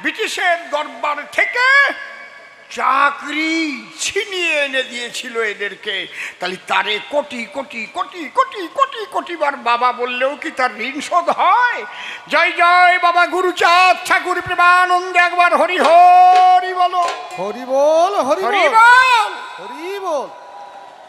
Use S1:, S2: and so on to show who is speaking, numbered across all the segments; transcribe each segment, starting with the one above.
S1: ব্রিটিশের দরবার থেকে চাকরি ছিনিয়ে এনে দিয়েছিল এদেরকে। তাহলে তারে কোটি কোটি কোটি কোটি কোটি কোটিবার বাবা বললেও কি তার ঋণ শোধ হয়? জয় জয় বাবা গুরুচাঁদ ঠাকুর, প্রেমানন্দে একবার হরি হরি বলো।
S2: হরি বল, হরি
S1: হরি
S2: বল,
S1: বল,
S2: হরি বল।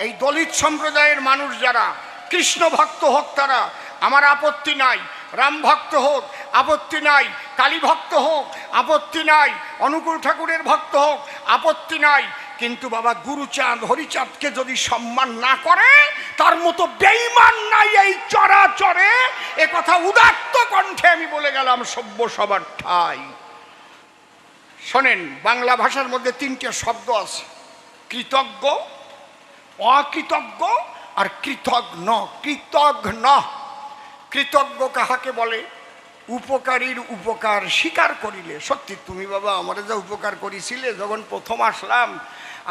S1: এই দলিত সম্প্রদায়ের মানুষ যারা কৃষ্ণ ভক্ত হোক তারা, আমার আপত্তি নাই। রাম ভক্ত হোক আপত্তি নাই, কালী ভক্ত হোক আপত্তি নাই, অনুকূল ঠাকুরের ভক্ত হোক আপত্তি নাই, কিন্তু বাবা গুরুচাঁদ হরিচাঁদকে যদি সম্মান না করে তার মতো বেঈমান নাই এই চরাচরে। এ কথা উদাত্ত কণ্ঠে আমি বলে গেলাম সভ্য সবার ঠাই। শোনেন, বাংলা ভাষার মধ্যে তিনটে শব্দ আছে, কৃতজ্ঞ, অকৃতজ্ঞ আর কৃতঘ্ন। কৃতঘ্ন, কৃতজ্ঞ কাহাকে বলে? উপকারীর উপকার স্বীকার করিলে। সত্যি তুমি বাবা আমার যা উপকার করেছিলে, যখন প্রথম আসলাম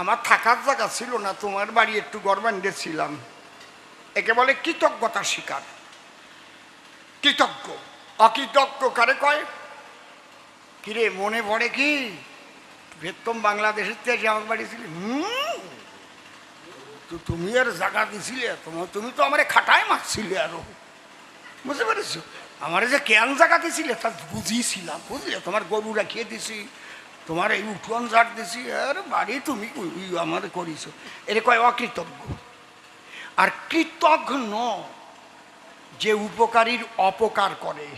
S1: আমার থাকার জায়গা ছিল না, তোমার বাড়ি একটু গড়বান্ডে ছিলাম, একে বলে কৃতজ্ঞতা স্বীকার, কৃতজ্ঞ। অকৃতজ্ঞ কারে কয়? কিরে মনে পড়ে কি বেতম বাংলাদেশের থেকে আমার বাড়ি ছিল? তুমি আর জায়গা দিছিলে, তুমি তো আমার খাটায় মারছিলে আরো, বুঝতে পেরেছো? আমার যে কেন জায়গা দিছিলে তা বুঝিয়েছিলাম, বুঝলে? তোমার গরু রাখিয়ে দিছি, তোমার এই উঠোন ঝাড় দিছি, আর বাড়ি তুমি আমার করিছো। এর কয় অকৃতজ্ঞ। আর কৃতঘ্ন যে উপকারীর অপকার করে,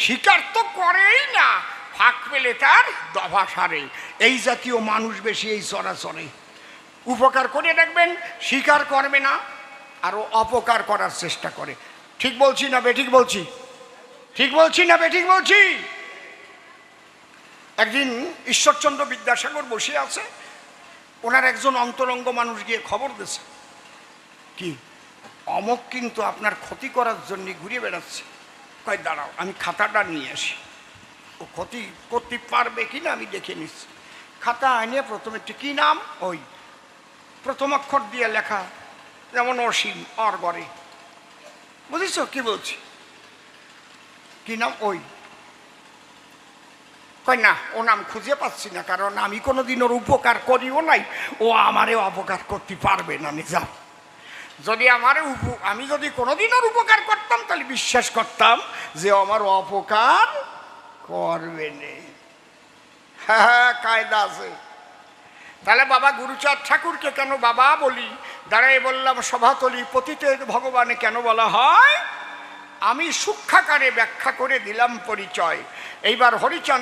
S1: স্বীকার তো করেই না, ফাঁক পেলে তার দফা সারে। এই জাতীয় মানুষ বেশি এই চরাচরে। উপকার করে দেখবেন স্বীকার করবে না, আরও অপকার করার চেষ্টা করে। ঠিক বলছি না বেঠিক বলছি? ঠিক বলছি না বেঠিক বলছি? একদিন ঈশ্বরচন্দ্র বিদ্যাসাগর বসে আছে, ওনার একজন অন্তরঙ্গ মানুষ গিয়ে খবর দিয়েছে, কি অমক কিন্তু আপনার ক্ষতি করার জন্য ঘুরে বেড়াচ্ছে। কয় দাঁড়াও আমি খাতাটা নিয়ে আসি, ও ক্ষতি করতে পারবে কিনা আমি দেখে নিচ্ছি। খাতা আনিয়ে প্রথমে কি নাম, ওই প্রথম অক্ষর দিয়ে লেখা, যেমন অসীম, অর গড়ে, বুঝেছ কি বলছি? কি নাম? ওই। কয় না, ও নাম খুঁজে পাচ্ছি না, কারণ আমি কোনোদিন ওর উপকার করিও নাই, ও আমারে অপকার করতে পারবে না। আমি যাও, যদি আমি যদি কোনোদিন ওর উপকার করতাম তাহলে বিশ্বাস করতাম যে আমার অপকার করবে না। হ্যাঁ, কায়দা আছে। তাহলে বাবা গুরুচাঁদ ঠাকুরকে কেন বাবা বলি? দাঁড়াই বললাম সভাতলি পতিতের ভগবানে কেন বলা হয়? আমি সূক্ষ্মাকারে ব্যাখ্যা করে দিলাম পরিচয়। এইবার হরিচাঁদ